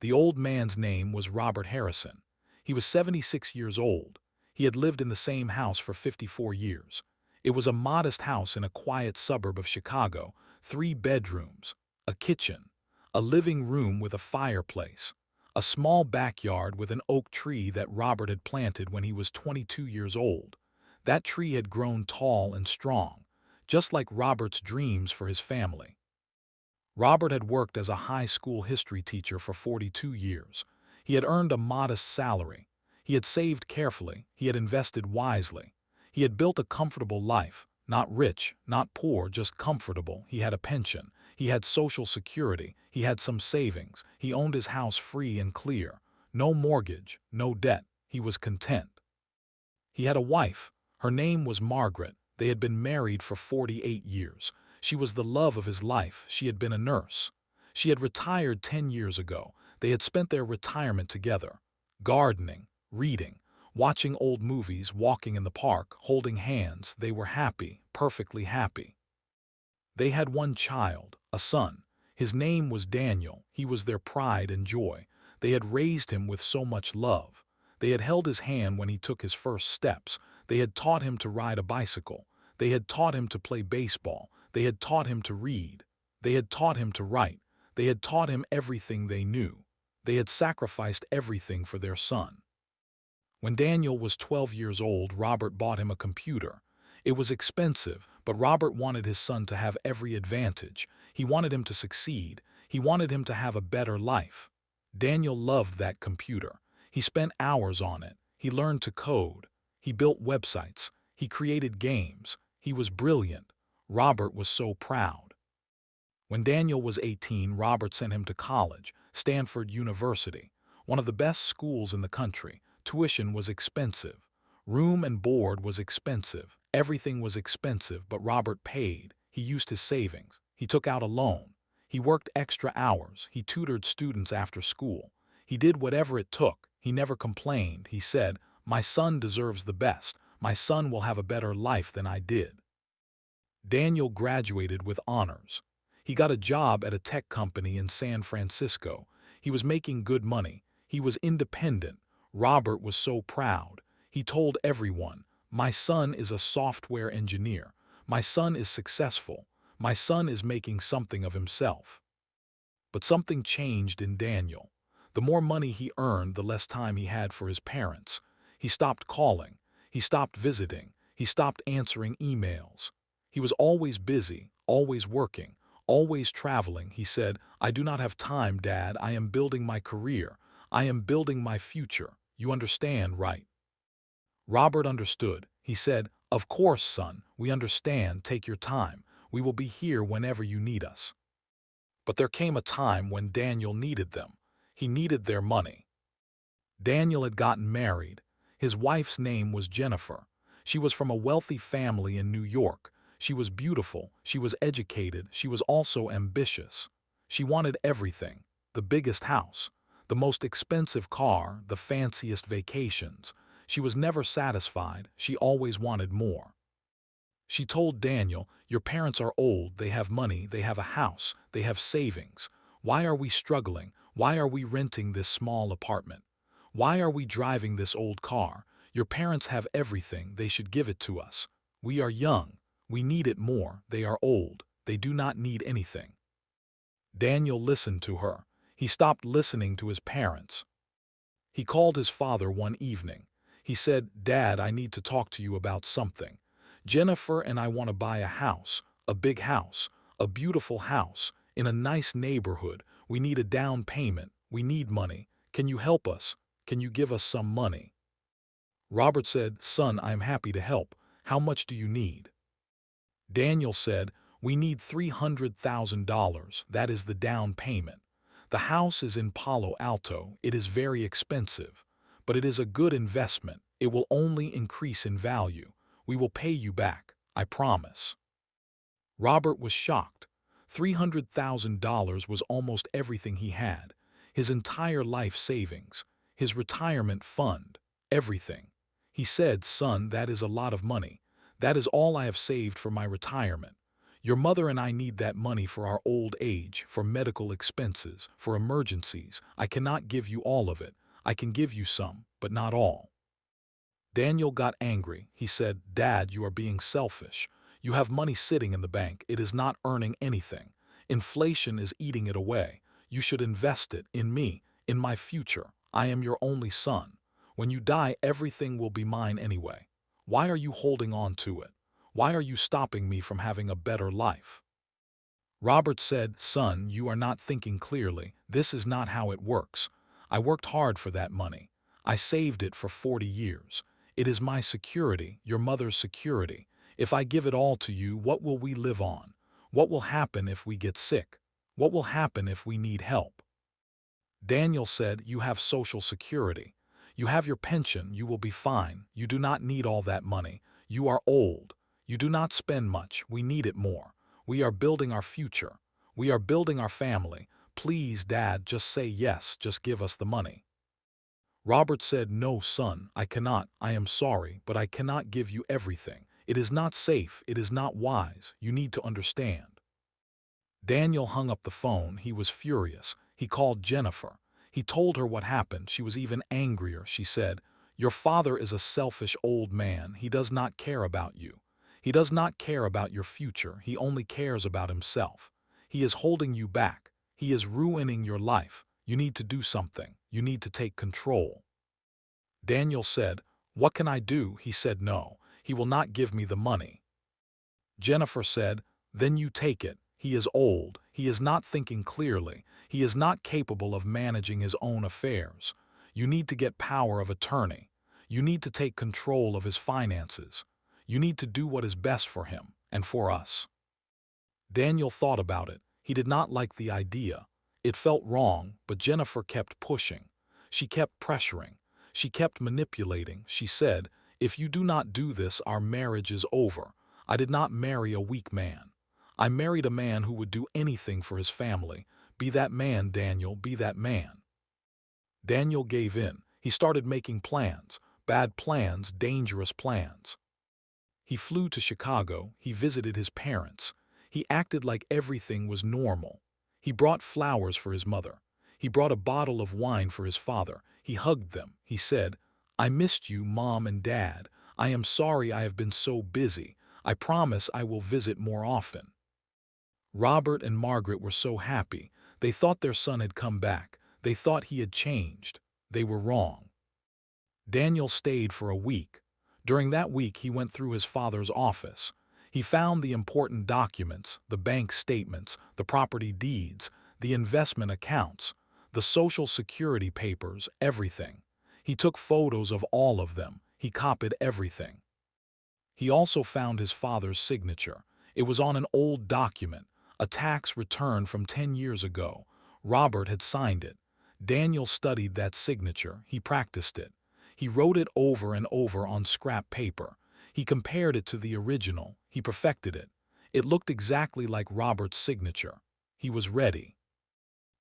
The old man's name was Robert Harrison. He was 76 years old. He had lived in the same house for 54 years. It was a modest house in a quiet suburb of Chicago, 3 bedrooms, a kitchen, a living room with a fireplace, a small backyard with an oak tree that Robert had planted when he was 22 years old. That tree had grown tall and strong, just like Robert's dreams for his family. Robert had worked as a high school history teacher for 42 years. He had earned a modest salary. He had saved carefully. He had invested wisely. He had built a comfortable life, not rich, not poor, just comfortable. He had a pension. He had Social Security. He had some savings. He owned his house free and clear. No mortgage, no debt. He was content. He had a wife. Her name was Margaret. They had been married for 48 years. She was the love of his life. She had been a nurse. She had retired 10 years ago. They had spent their retirement together, gardening, reading, watching old movies, walking in the park, holding hands. They were happy, perfectly happy. They had one child, a son. His name was Daniel. He was their pride and joy. They had raised him with so much love. They had held his hand when he took his first steps. They had taught him to ride a bicycle. They had taught him to play baseball. They had taught him to read. They had taught him to write. They had taught him everything they knew. They had sacrificed everything for their son. When Daniel was 12 years old, Robert bought him a computer. It was expensive, but Robert wanted his son to have every advantage. He wanted him to succeed. He wanted him to have a better life. Daniel loved that computer. He spent hours on it. He learned to code. He built websites. He created games. He was brilliant. Robert was so proud. When Daniel was 18, Robert sent him to college, Stanford University, one of the best schools in the country. Tuition was expensive. Room and board was expensive. Everything was expensive, but Robert paid. He used his savings. He took out a loan. He worked extra hours. He tutored students after school. He did whatever it took. He never complained. He said, "My son deserves the best. My son will have a better life than I did." Daniel graduated with honors. He got a job at a tech company in San Francisco. He was making good money. He was independent. Robert was so proud. He told everyone, "My son is a software engineer. My son is successful. My son is making something of himself." But something changed in Daniel. The more money he earned, the less time he had for his parents. He stopped calling. He stopped visiting. He stopped answering emails. He was always busy, always working, always traveling. He said, "I do not have time, Dad. I am building my career. I am building my future. You understand, right?" Robert understood. He said, "Of course, son. We understand. Take your time. We will be here whenever you need us." But there came a time when Daniel needed them. He needed their money. Daniel had gotten married. His wife's name was Jennifer. She was from a wealthy family in New York. She was beautiful. She was educated. She was also ambitious. She wanted everything: the biggest house, the most expensive car, the fanciest vacations. She was never satisfied. She always wanted more. She told Daniel, "Your parents are old. They have money. They have a house. They have savings. Why are we struggling? Why are we renting this small apartment? Why are we driving this old car? Your parents have everything. They should give it to us. We are young. We need it more. They are old. They do not need anything." Daniel listened to her. He stopped listening to his parents. He called his father one evening. He said, "Dad, I need to talk to you about something. Jennifer and I want to buy a big house, a beautiful house, in a nice neighborhood. We need a down payment. We need money. Can you help us? Can you give us some money?" Robert said, "Son, I am happy to help. How much do you need?" Daniel said, "We need $300,000. That is the down payment. The house is in Palo Alto. It is very expensive, but it is a good investment. It will only increase in value. We will pay you back, I promise." Robert was shocked. $300,000 was almost everything he had. His entire life savings, his retirement fund, everything. He said, "Son, that is a lot of money. That is all I have saved for my retirement. Your mother and I need that money for our old age, for medical expenses, for emergencies. I cannot give you all of it. I can give you some, but not all." Daniel got angry. He said, "Dad, you are being selfish. You have money sitting in the bank. It is not earning anything. Inflation is eating it away. You should invest it in me, in my future. I am your only son. When you die, everything will be mine anyway. Why are you holding on to it? Why are you stopping me from having a better life?" Robert said, "Son, you are not thinking clearly. This is not how it works. I worked hard for that money. I saved it for 40 years. It is my security, your mother's security. If I give it all to you, what will we live on? What will happen if we get sick? What will happen if we need help?" Daniel said, "You have Social Security. You have your pension. You will be fine. You do not need all that money. You are old. You do not spend much. We need it more. We are building our future. We are building our family. Please, Dad, just say yes. Just give us the money." Robert said, "No, son, I cannot. I am sorry, but I cannot give you everything. It is not safe. It is not wise. You need to understand." Daniel hung up the phone. He was furious. He called Jennifer. He told her what happened. She was even angrier. She said, "Your father is a selfish old man. He does not care about you. He does not care about your future. He only cares about himself. He is holding you back. He is ruining your life. You need to do something. You need to take control." Daniel said, "What can I do?" He said, "No, he will not give me the money." Jennifer said, "Then you take it. He is old. He is not thinking clearly. He is not capable of managing his own affairs. You need to get power of attorney. You need to take control of his finances. You need to do what is best for him and for us." Daniel thought about it. He did not like the idea. It felt wrong, but Jennifer kept pushing. She kept pressuring. She kept manipulating. She said, "If you do not do this, our marriage is over. I did not marry a weak man. I married a man who would do anything for his family. Be that man, Daniel, be that man." Daniel gave in. He started making plans, bad plans, dangerous plans. He flew to Chicago. He visited his parents. He acted like everything was normal. He brought flowers for his mother. He brought a bottle of wine for his father. He hugged them. He said, "I missed you, Mom and Dad. I am sorry I have been so busy. I promise I will visit more often." Robert and Margaret were so happy. They thought their son had come back. They thought he had changed. They were wrong. Daniel stayed for a week. During that week, he went through his father's office. He found the important documents, the bank statements, the property deeds, the investment accounts, the Social Security papers, everything. He took photos of all of them. He copied everything. He also found his father's signature. It was on an old document, a tax return from 10 years ago. Robert had signed it. Daniel studied that signature. He practiced it. He wrote it over and over on scrap paper. He compared it to the original. He perfected it. It looked exactly like Robert's signature. He was ready.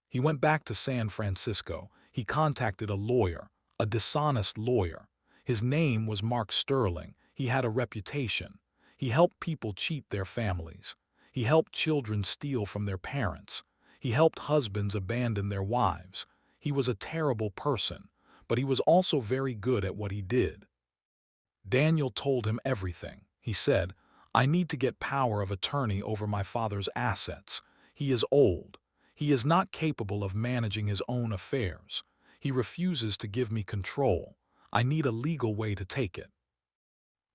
He went back to San Francisco. He contacted a lawyer, a dishonest lawyer. His name was Mark Sterling. He had a reputation. He helped people cheat their families. He helped children steal from their parents. He helped husbands abandon their wives. He was a terrible person, but he was also very good at what he did. Daniel told him everything. He said, "I need to get power of attorney over my father's assets. He is old. He is not capable of managing his own affairs. He refuses to give me control. I need a legal way to take it."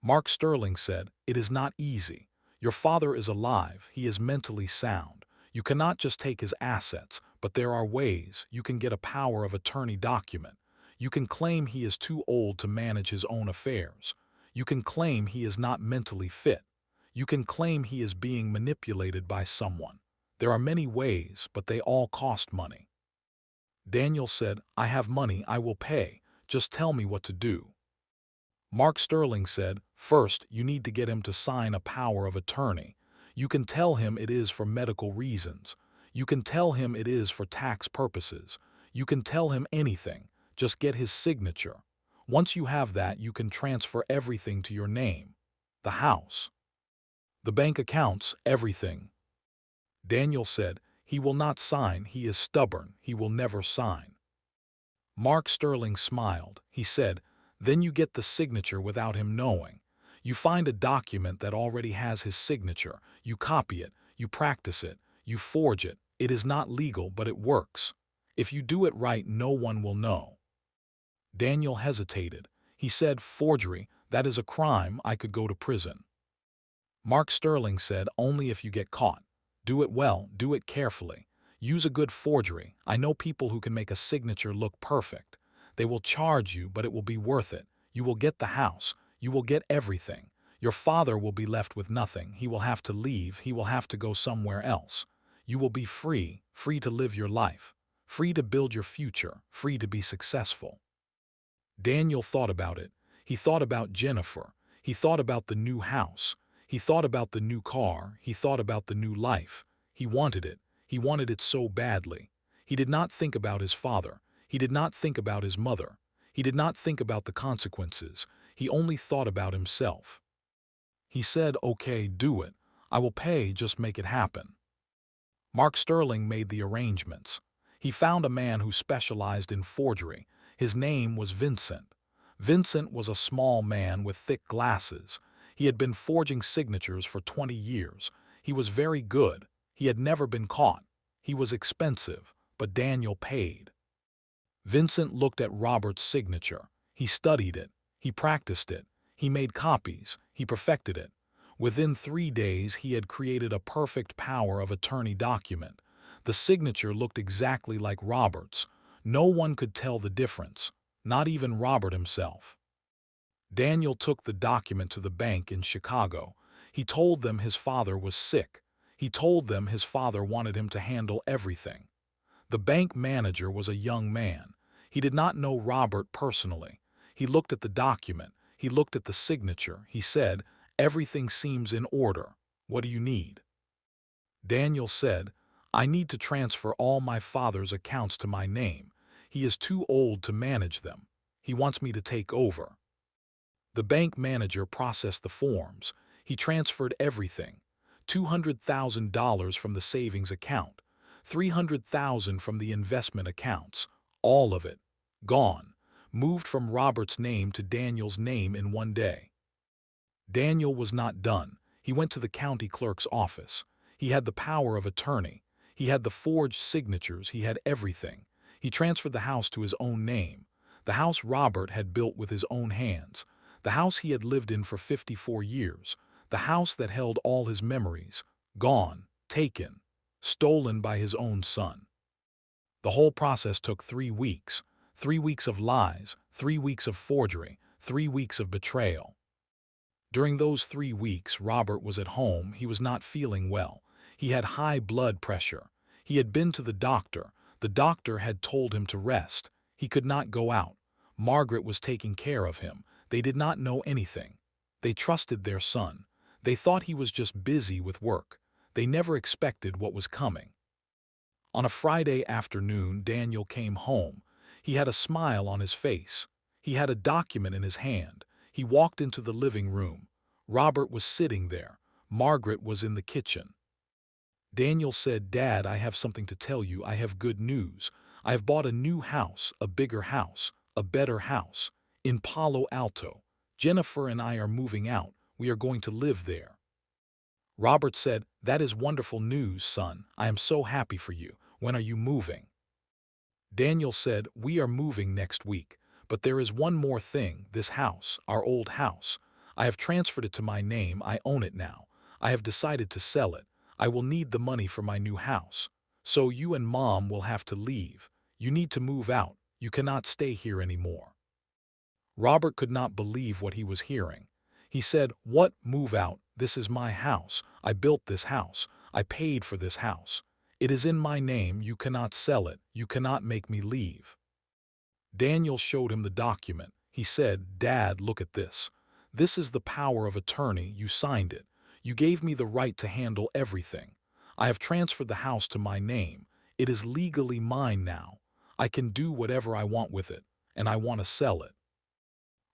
Mark Sterling said, "It is not easy. Your father is alive. He is mentally sound. You cannot just take his assets, but there are ways. You can get a power of attorney document. You can claim he is too old to manage his own affairs. You can claim he is not mentally fit. You can claim he is being manipulated by someone. There are many ways, but they all cost money." Daniel said, "I have money. I will pay. Just tell me what to do." Mark Sterling said, "First, you need to get him to sign a power of attorney. You can tell him it is for medical reasons. You can tell him it is for tax purposes. You can tell him anything. Just get his signature. Once you have that, you can transfer everything to your name. The house." The bank accounts, everything. Daniel said, he will not sign, he is stubborn, he will never sign. Mark Sterling smiled. He said, then you get the signature without him knowing. You find a document that already has his signature, you copy it, you practice it, you forge it. It is not legal, but it works. If you do it right, no one will know. Daniel hesitated. He said, forgery, that is a crime, I could go to prison. Mark Sterling said, only if you get caught. Do it well, do it carefully. Use a good forgery. I know people who can make a signature look perfect. They will charge you, but it will be worth it. You will get the house. You will get everything. Your father will be left with nothing. He will have to leave. He will have to go somewhere else. You will be free, free to live your life, free to build your future, free to be successful. Daniel thought about it. He thought about Jennifer. He thought about the new house. He thought about the new car. He thought about the new life. He wanted it. He wanted it so badly. He did not think about his father. He did not think about his mother. He did not think about the consequences. He only thought about himself. He said, okay, do it. I will pay, just make it happen. Mark Sterling made the arrangements. He found a man who specialized in forgery. His name was Vincent. Vincent was a small man with thick glasses. He had been forging signatures for 20 years. He was very good. He had never been caught. He was expensive, but Daniel paid. Vincent looked at Robert's signature. He studied it. He practiced it. He made copies. He perfected it. Within 3 days, he had created a perfect power of attorney document. The signature looked exactly like Robert's. No one could tell the difference, not even Robert himself. Daniel took the document to the bank in Chicago. He told them his father was sick. He told them his father wanted him to handle everything. The bank manager was a young man. He did not know Robert personally. He looked at the document. He looked at the signature. He said, everything seems in order. What do you need? Daniel said, I need to transfer all my father's accounts to my name. He is too old to manage them. He wants me to take over. The bank manager processed the forms. He transferred everything. $200,000 from the savings account, $300,000 from the investment accounts, all of it, gone, moved from Robert's name to Daniel's name in one day. Daniel was not done. He went to the county clerk's office. He had the power of attorney. He had the forged signatures. He had everything. He transferred the house to his own name. The house Robert had built with his own hands. The house he had lived in for 54 years. The house that held all his memories. Gone, taken, stolen by his own son. The whole process took 3 weeks. 3 weeks of lies, 3 weeks of forgery, 3 weeks of betrayal. During those 3 weeks, Robert was at home. He was not feeling well. He had high blood pressure. He had been to the doctor. The doctor had told him to rest. He could not go out. Margaret was taking care of him. They did not know anything. They trusted their son. They thought he was just busy with work. They never expected what was coming. On a Friday afternoon, Daniel came home. He had a smile on his face. He had a document in his hand. He walked into the living room. Robert was sitting there. Margaret was in the kitchen. Daniel said, Dad, I have something to tell you. I have good news. I have bought a new house, a bigger house, a better house, in Palo Alto. Jennifer and I are moving out. We are going to live there. Robert said, that is wonderful news, son. I am so happy for you. When are you moving? Daniel said, we are moving next week. But there is one more thing, this house, our old house. I have transferred it to my name. I own it now. I have decided to sell it. I will need the money for my new house. So you and Mom will have to leave. You need to move out. You cannot stay here anymore. Robert could not believe what he was hearing. He said, what, move out? This is my house. I built this house. I paid for this house. It is in my name. You cannot sell it. You cannot make me leave. Daniel showed him the document. He said, Dad, look at this. This is the power of attorney. You signed it. You gave me the right to handle everything. I have transferred the house to my name. It is legally mine now. I can do whatever I want with it, and I want to sell it.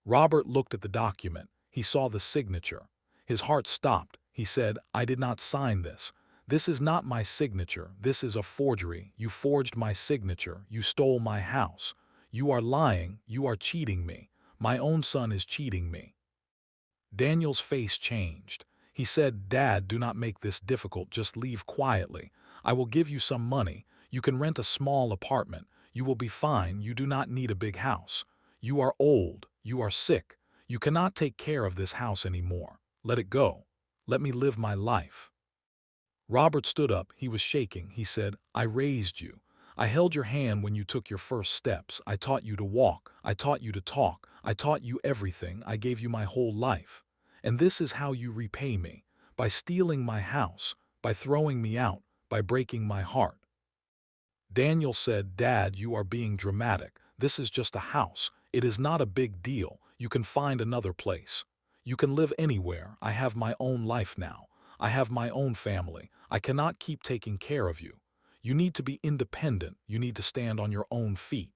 Robert looked at the document. He saw the signature. His heart stopped. He said, I did not sign this. This is not my signature. This is a forgery. You forged my signature. You stole my house. You are lying. You are cheating me. My own son is cheating me. Daniel's face changed. He said, Dad, do not make this difficult. Just leave quietly. I will give you some money. You can rent a small apartment. You will be fine. You do not need a big house. You are old. You are sick. You cannot take care of this house anymore. Let it go. Let me live my life. Robert stood up. He was shaking. He said, I raised you. I held your hand when you took your first steps. I taught you to walk. I taught you to talk. I taught you everything. I gave you my whole life. And this is how you repay me. By stealing my house. By throwing me out. By breaking my heart. Daniel said, Dad, you are being dramatic. This is just a house. It is not a big deal. You can find another place. You can live anywhere. I have my own life now. I have my own family. I cannot keep taking care of you. You need to be independent. You need to stand on your own feet.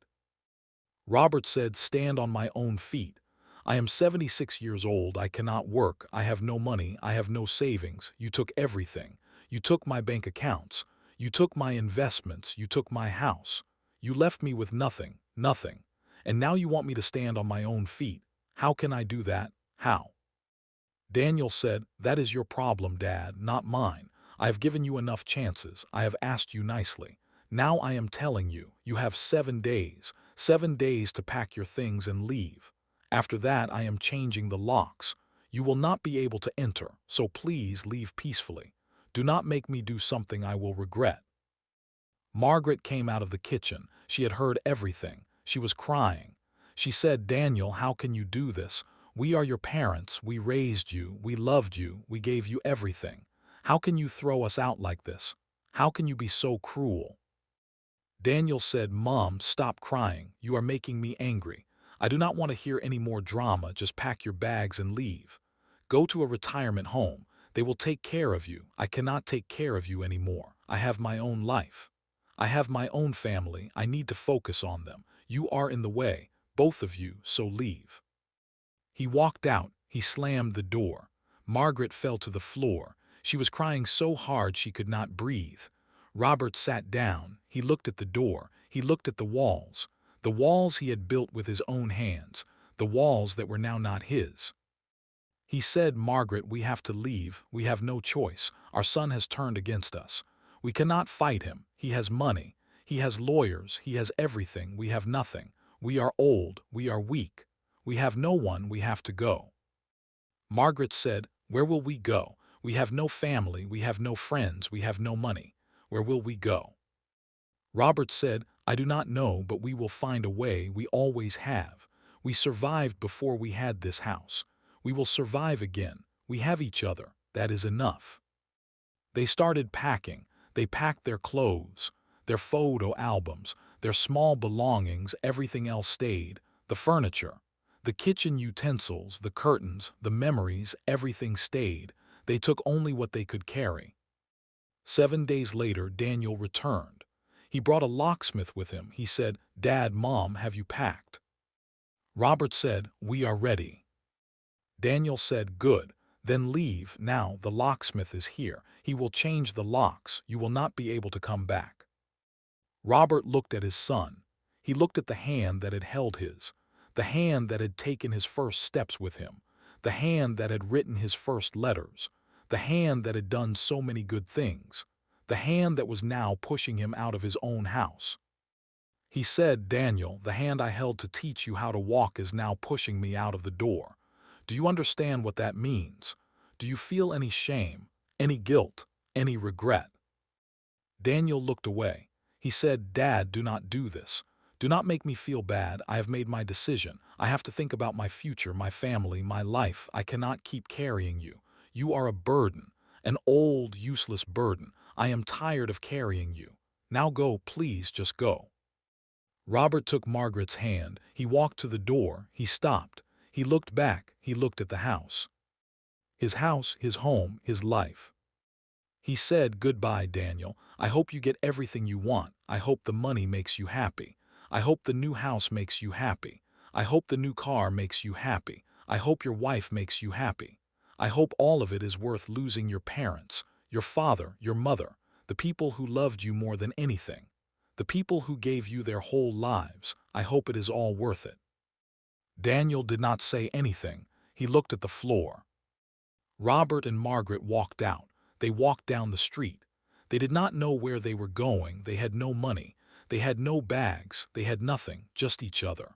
Robert said, stand on my own feet. I am 76 years old. I cannot work. I have no money. I have no savings. You took everything. You took my bank accounts. You took my investments. You took my house. You left me with nothing, nothing. And now you want me to stand on my own feet. How can I do that? How? Daniel said, that is your problem, Dad, not mine. I have given you enough chances. I have asked you nicely. Now I am telling you, you have 7 days. 7 days to pack your things and leave. After that, I am changing the locks. You will not be able to enter, so please leave peacefully. Do not make me do something I will regret. Margaret came out of the kitchen. She had heard everything. She was crying. She said, Daniel, how can you do this? We are your parents. We raised you. We loved you. We gave you everything. How can you throw us out like this? How can you be so cruel? Daniel said, Mom, stop crying. You are making me angry. I do not want to hear any more drama. Just pack your bags and leave. Go to a retirement home. They will take care of you. I cannot take care of you anymore. I have my own life. I have my own family. I need to focus on them. You are in the way, both of you, so leave. He walked out. He slammed the door. Margaret fell to the floor. She was crying so hard she could not breathe. Robert sat down. He looked at the door. He looked at the walls he had built with his own hands, the walls that were now not his. He said, Margaret, we have to leave. We have no choice. Our son has turned against us. We cannot fight him. He has money. He has lawyers. He has everything. We have nothing. We are old. We are weak. We have no one. We have to go. Margaret said, where will we go? We have no family. We have no friends. We have no money. Where will we go? Robert said, I do not know, but we will find a way. We always have. We survived before we had this house. We will survive again. We have each other. That is enough. They started packing. They packed their clothes, their photo albums, their small belongings. Everything else stayed. The furniture, the kitchen utensils, the curtains, the memories, everything stayed. They took only what they could carry. 7 days later, Daniel returned. He brought a locksmith with him. He said, Dad, Mom, have you packed? Robert said, we are ready. Daniel said, good. Then leave. Now the locksmith is here. He will change the locks. You will not be able to come back. Robert looked at his son. He looked at the hand that had held his, the hand that had taken his first steps with him, the hand that had written his first letters, the hand that had done so many good things, the hand that was now pushing him out of his own house. He said, Daniel, the hand I held to teach you how to walk is now pushing me out of the door. Do you understand what that means? Do you feel any shame, any guilt, any regret? Daniel looked away. He said, Dad, do not do this. Do not make me feel bad. I have made my decision. I have to think about my future, my family, my life. I cannot keep carrying you. You are a burden, an old, useless burden. I am tired of carrying you. Now go, please, just go. Robert took Margaret's hand. He walked to the door. He stopped. He looked back. He looked at the house. His house, his home, his life. He said, goodbye, Daniel. I hope you get everything you want. I hope the money makes you happy. I hope the new house makes you happy. I hope the new car makes you happy. I hope your wife makes you happy. I hope all of it is worth losing your parents, your father, your mother, the people who loved you more than anything, the people who gave you their whole lives. I hope it is all worth it." Daniel did not say anything. He looked at the floor. Robert and Margaret walked out. They walked down the street. They did not know where they were going. They had no money. They had no bags. They had nothing, just each other.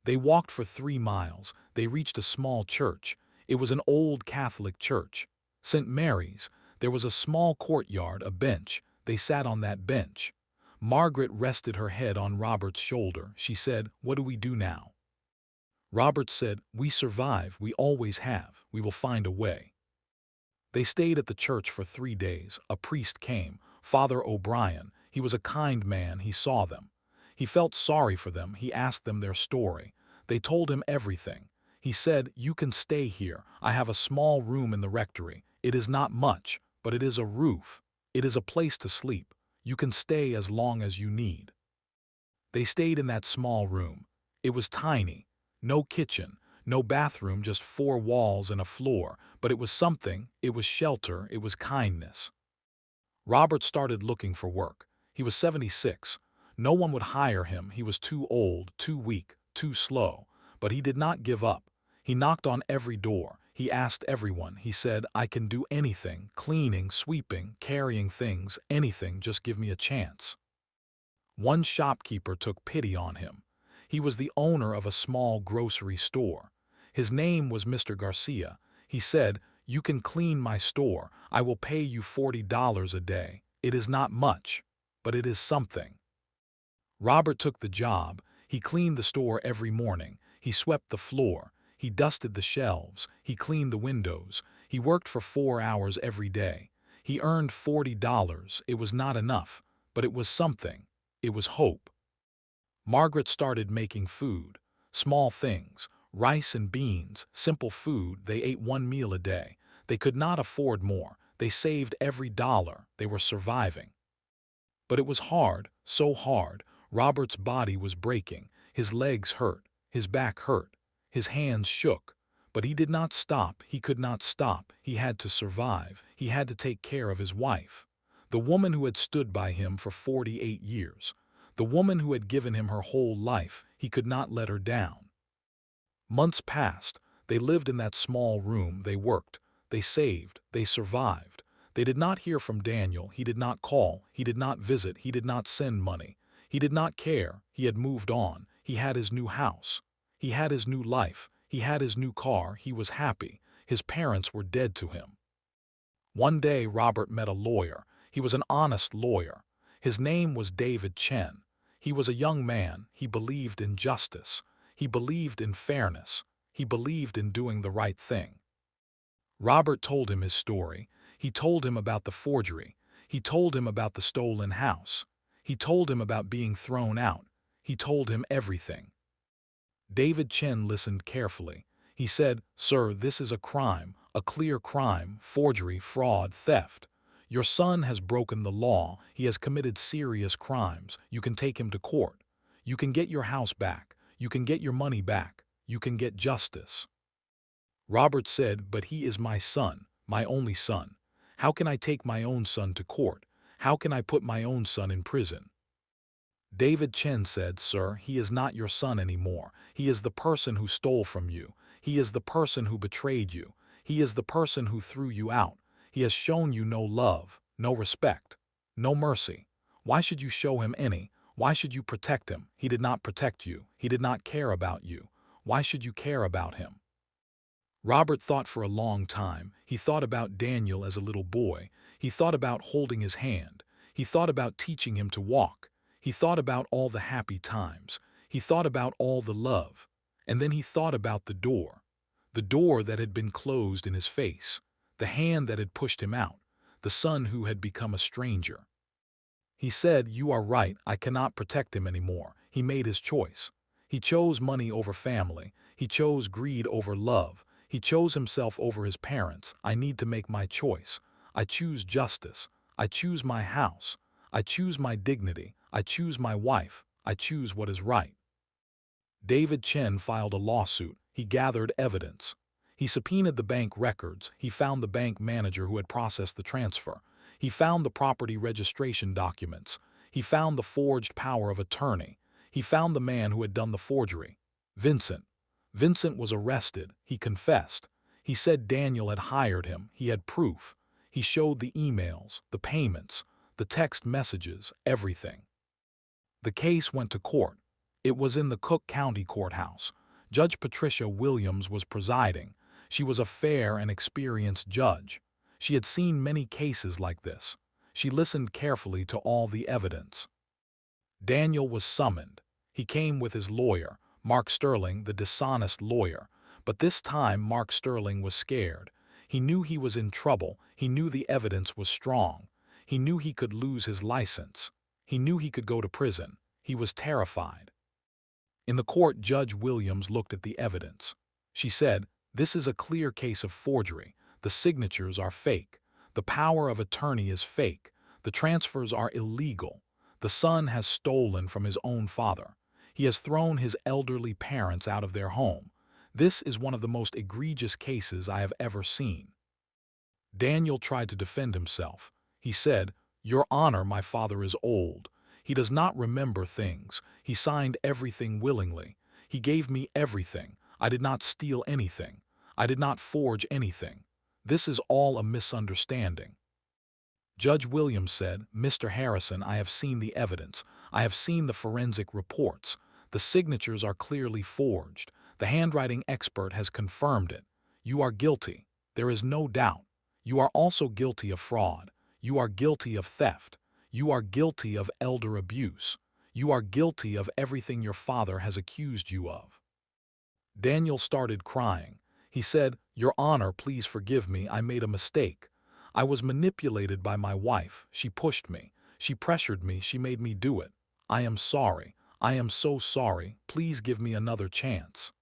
They walked for 3 miles. They reached a small church. It was an old Catholic church. St. Mary's. There was a small courtyard, a bench. They sat on that bench. Margaret rested her head on Robert's shoulder. She said, "What do we do now?" Robert said, "We survive. We always have. We will find a way." They stayed at the church for 3 days. A priest came, Father O'Brien. He was a kind man. He saw them. He felt sorry for them. He asked them their story. They told him everything. He said, "You can stay here. I have a small room in the rectory. It is not much, but it is a roof. It is a place to sleep. You can stay as long as you need." They stayed in that small room. It was tiny. No kitchen, no bathroom, just 4 walls and a floor, but it was something. It was shelter. It was kindness. Robert started looking for work. He was 76. No one would hire him. He was too old, too weak, too slow. But he did not give up. He knocked on every door. He asked everyone. He said, "I can do anything, cleaning, sweeping, carrying things, anything, just give me a chance." One shopkeeper took pity on him. He was the owner of a small grocery store. His name was Mr. Garcia. He said, "You can clean my store. I will pay you $40 a day. It is not much, but it is something." Robert took the job. He cleaned the store every morning. He swept the floor. He dusted the shelves. He cleaned the windows. He worked for 4 hours every day. He earned $40. It was not enough, but it was something. It was hope. Margaret started making food. Small things, rice and beans, simple food. They ate 1 meal a day. They could not afford more. They saved every dollar. They were surviving. But it was hard, so hard. Robert's body was breaking. His legs hurt. His back hurt. His hands shook. But he did not stop. He could not stop. He had to survive. He had to take care of his wife, the woman who had stood by him for 48 years. The woman who had given him her whole life. He could not let her down. Months passed. They lived in that small room. They worked. They saved. They survived. They did not hear from Daniel. He did not call. He did not visit. He did not send money. He did not care. He had moved on. He had his new house. He had his new life. He had his new car. He was happy. His parents were dead to him. One day Robert met a lawyer. He was an honest lawyer. His name was David Chen. He was a young man. He believed in justice. He believed in fairness. He believed in doing the right thing. Robert told him his story. He told him about the forgery. He told him about the stolen house. He told him about being thrown out. He told him everything. David Chen listened carefully. He said, "Sir, this is a crime, a clear crime, forgery, fraud, theft. Your son has broken the law. He has committed serious crimes. You can take him to court. You can get your house back. You can get your money back. You can get justice." Robert said, "But he is my son, my only son. How can I take my own son to court? How can I put my own son in prison?" David Chen said, "Sir, he is not your son anymore. He is the person who stole from you. He is the person who betrayed you. He is the person who threw you out. He has shown you no love, no respect, no mercy. Why should you show him any? Why should you protect him? He did not protect you. He did not care about you. Why should you care about him?" Robert thought for a long time. He thought about Daniel as a little boy. He thought about holding his hand. He thought about teaching him to walk. He thought about all the happy times. He thought about all the love. And then he thought about the door that had been closed in his face, the hand that had pushed him out, the son who had become a stranger. He said, "You are right. I cannot protect him anymore." He made his choice. He chose money over family. He chose greed over love. He chose himself over his parents. "I need to make my choice. I choose justice. I choose my house. I choose my dignity. I choose my wife. I choose what is right." David Chen filed a lawsuit. He gathered evidence. He subpoenaed the bank records. He found the bank manager who had processed the transfer. He found the property registration documents. He found the forged power of attorney. He found the man who had done the forgery. Vincent. Vincent was arrested. He confessed. He said Daniel had hired him. He had proof. He showed the emails, the payments, the text messages, everything. The case went to court. It was in the Cook County Courthouse. Judge Patricia Williams was presiding. She was a fair and experienced judge. She had seen many cases like this. She listened carefully to all the evidence. Daniel was summoned. He came with his lawyer, Mark Sterling, the dishonest lawyer. But this time Mark Sterling was scared. He knew he was in trouble. He knew the evidence was strong. He knew he could lose his license. He knew he could go to prison. He was terrified. In the court, Judge Williams looked at the evidence. She said, "This is a clear case of forgery. The signatures are fake. The power of attorney is fake. The transfers are illegal. The son has stolen from his own father. He has thrown his elderly parents out of their home. This is one of the most egregious cases I have ever seen." Daniel tried to defend himself. He said, "Your Honor, my father is old. He does not remember things. He signed everything willingly. He gave me everything. I did not steal anything. I did not forge anything. This is all a misunderstanding." Judge Williams said, "Mr. Harrison, I have seen the evidence. I have seen the forensic reports. The signatures are clearly forged. The handwriting expert has confirmed it. You are guilty. There is no doubt. You are also guilty of fraud. You are guilty of theft. You are guilty of elder abuse. You are guilty of everything your father has accused you of." Daniel started crying. He said, "Your Honor, please forgive me. I made a mistake. I was manipulated by my wife. She pushed me. She pressured me. She made me do it. I am sorry. I am so sorry. Please give me another chance."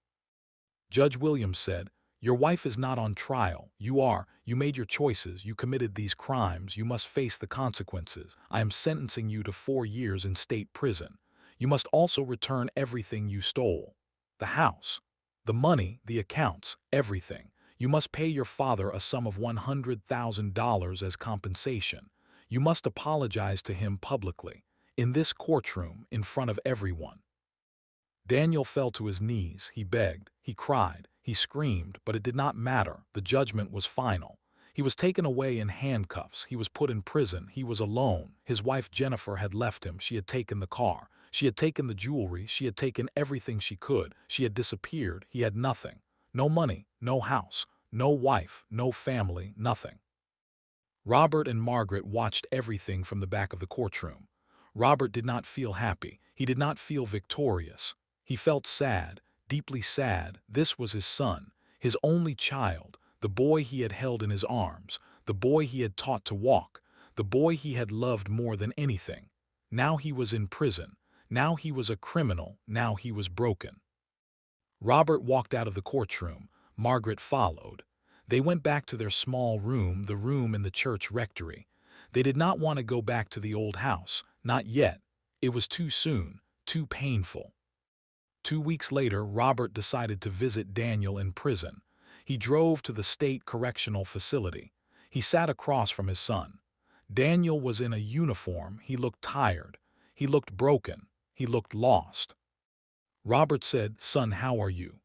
Judge Williams said, "Your wife is not on trial. You are. You made your choices. You committed these crimes. You must face the consequences. I am sentencing you to 4 years in state prison. You must also return everything you stole. The house, the money, the accounts, everything. You must pay your father a sum of $100,000 as compensation. You must apologize to him publicly, in this courtroom, in front of everyone." Daniel fell to his knees. He begged. He cried. He screamed, but it did not matter. The judgment was final. He was taken away in handcuffs. He was put in prison. He was alone. His wife Jennifer had left him. She had taken the car. She had taken the jewelry. She had taken everything she could. She had disappeared. He had nothing. No money, no house, no wife, no family, nothing. Robert and Margaret watched everything from the back of the courtroom. Robert did not feel happy. He did not feel victorious. He felt sad, deeply sad. This was his son, his only child, the boy he had held in his arms, the boy he had taught to walk, the boy he had loved more than anything. Now he was in prison. Now he was a criminal. Now he was broken. Robert walked out of the courtroom. Margaret followed. They went back to their small room, the room in the church rectory. They did not want to go back to the old house. Not yet. It was too soon, too painful. 2 weeks later, Robert decided to visit Daniel in prison. He drove to the state correctional facility. He sat across from his son. Daniel was in a uniform. He looked tired. He looked broken. He looked lost. Robert said, "Son, how are you?"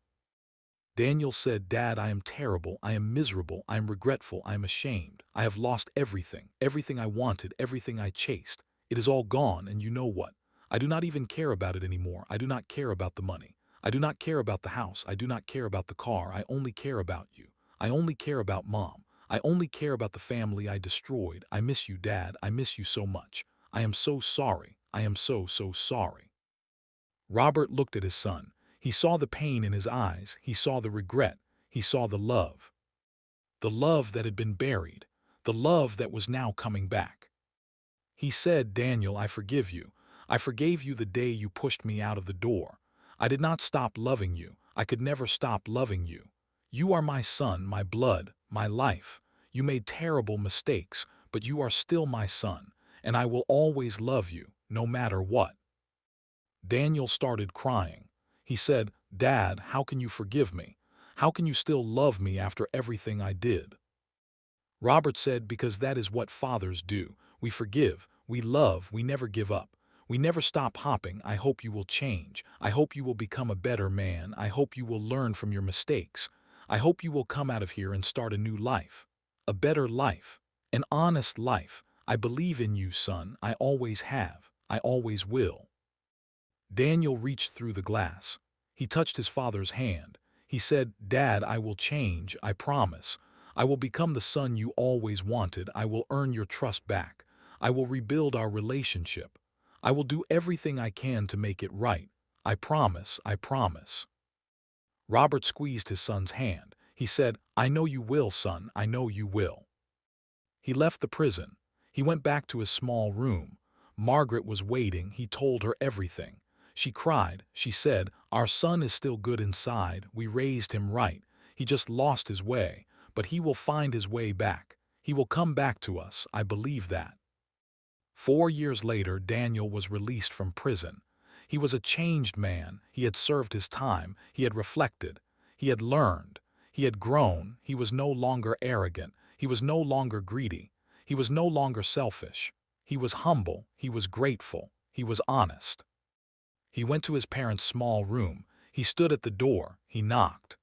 Daniel said, "Dad, I am terrible. I am miserable. I am regretful. I am ashamed. I have lost everything. Everything I wanted, everything I chased. It is all gone, and you know what? I do not even care about it anymore. I do not care about the money. I do not care about the house. I do not care about the car. I only care about you. I only care about Mom. I only care about the family I destroyed. I miss you, Dad. I miss you so much. I am so sorry. I am so, so sorry." Robert looked at his son. He saw the pain in his eyes. He saw the regret. He saw the love. The love that had been buried. The love that was now coming back. He said, "Daniel, I forgive you. I forgave you the day you pushed me out of the door. I did not stop loving you. I could never stop loving you. You are my son, my blood, my life. You made terrible mistakes, but you are still my son, and I will always love you, no matter what." Daniel started crying. He said, "Dad, how can you forgive me? How can you still love me after everything I did?" Robert said, "Because that is what fathers do. We forgive, we love, we never give up. We never stop hopping. I hope you will change. I hope you will become a better man. I hope you will learn from your mistakes. I hope you will come out of here and start a new life. A better life. An honest life. I believe in you, son. I always have. I always will." Daniel reached through the glass. He touched his father's hand. He said, "Dad, I will change, I promise. I will become the son you always wanted. I will earn your trust back. I will rebuild our relationship. I will do everything I can to make it right. I promise, I promise." Robert squeezed his son's hand. He said, "I know you will, son. I know you will." He left the prison. He went back to his small room. Margaret was waiting. He told her everything. She cried. She said, "Our son is still good inside. We raised him right. He just lost his way. But he will find his way back. He will come back to us. I believe that." 4 years later, Daniel was released from prison. He was a changed man. He had served his time. He had reflected. He had learned. He had grown. He was no longer arrogant. He was no longer greedy. He was no longer selfish. He was humble. He was grateful. He was honest. He went to his parents' small room. He stood at the door. He knocked.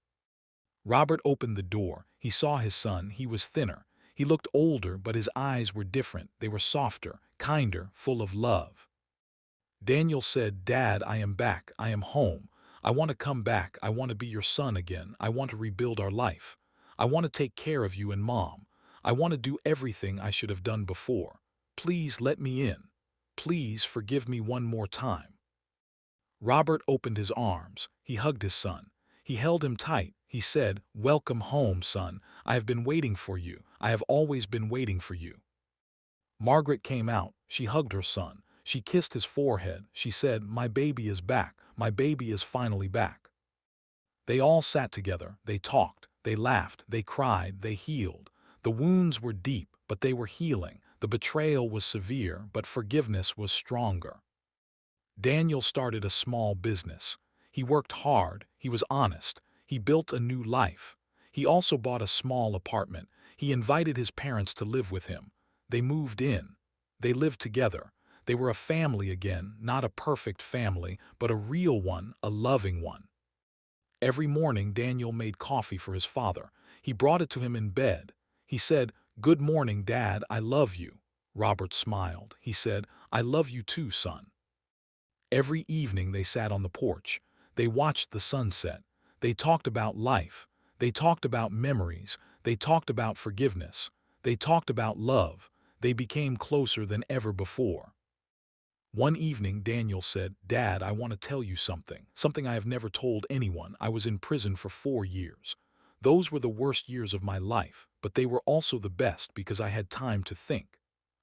Robert opened the door. He saw his son. He was thinner. He looked older, but his eyes were different. They were softer, kinder, full of love. Daniel said, "Dad, I am back. I am home. I want to come back. I want to be your son again. I want to rebuild our life. I want to take care of you and Mom. I want to do everything I should have done before. Please let me in. Please forgive me one more time." Robert opened his arms. He hugged his son. He held him tight. He said, "Welcome home, son. I have been waiting for you. I have always been waiting for you." Margaret came out. She hugged her son. She kissed his forehead. She said, "My baby is back. My baby is finally back." They all sat together. They talked. They laughed. They cried. They healed. The wounds were deep, but they were healing. The betrayal was severe, but forgiveness was stronger. Daniel started a small business. He worked hard. He was honest. He built a new life. He also bought a small apartment. He invited his parents to live with him. They moved in. They lived together. They were a family again, not a perfect family, but a real one, a loving one. Every morning, Daniel made coffee for his father. He brought it to him in bed. He said, "Good morning, Dad, I love you." Robert smiled. He said, "I love you too, son." Every evening they sat on the porch. They watched the sunset. They talked about life. They talked about memories. They talked about forgiveness. They talked about love. They became closer than ever before. One evening, Daniel said, "Dad, I want to tell you something I have never told anyone. I was in prison for 4 years. Those were the worst years of my life, but they were also the best because I had time to think.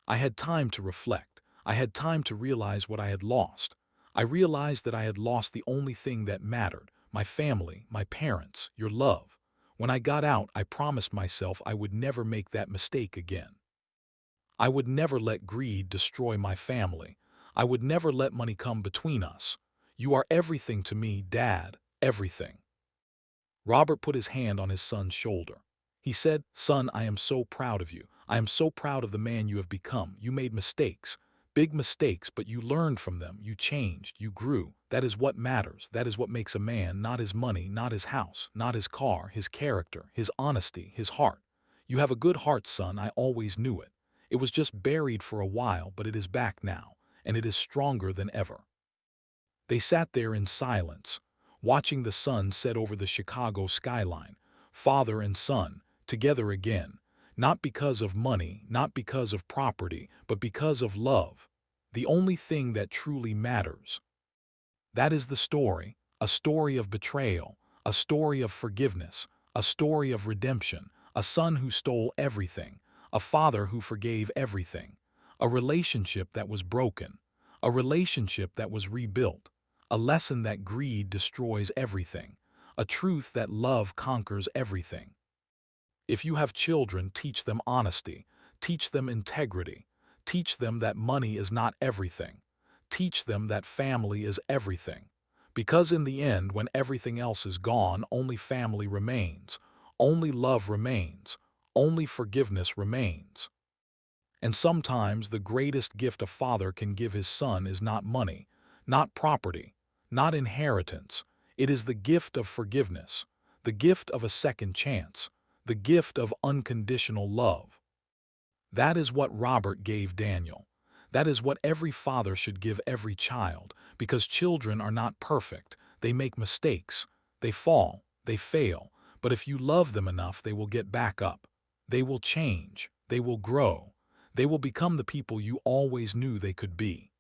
I had time to reflect. I had time to realize what I had lost. I realized that I had lost the only thing that mattered, my family, my parents, your love. When I got out, I promised myself I would never make that mistake again. I would never let greed destroy my family. I would never let money come between us. You are everything to me, Dad, everything." Robert put his hand on his son's shoulder. He said, "Son, I am so proud of you. I am so proud of the man you have become. You made mistakes, big mistakes, but you learned from them. You changed, you grew. That is what matters. That is what makes a man, not his money, not his house, not his car, his character, his honesty, his heart. You have a good heart, son. I always knew it. It was just buried for a while, but it is back now, and it is stronger than ever." They sat there in silence, watching the sun set over the Chicago skyline, father and son, together again, not because of money, not because of property, but because of love, the only thing that truly matters. That is the story, a story of betrayal, a story of forgiveness, a story of redemption, a son who stole everything, a father who forgave everything, a relationship that was broken, a relationship that was rebuilt, a lesson that greed destroys everything, a truth that love conquers everything. If you have children, teach them honesty, teach them integrity, teach them that money is not everything, teach them that family is everything. Because in the end, when everything else is gone, only family remains, only love remains, only forgiveness remains. And sometimes the greatest gift a father can give his son is not money, not property, not inheritance. It is the gift of forgiveness, the gift of a second chance, the gift of unconditional love. That is what Robert gave Daniel. That is what every father should give every child, because children are not perfect. They make mistakes. They fall. They fail. But if you love them enough, they will get back up. They will change. They will grow. They will become the people you always knew they could be.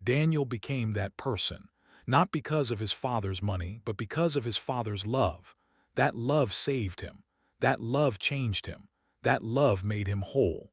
Daniel became that person, not because of his father's money, but because of his father's love. That love saved him. That love changed him. That love made him whole.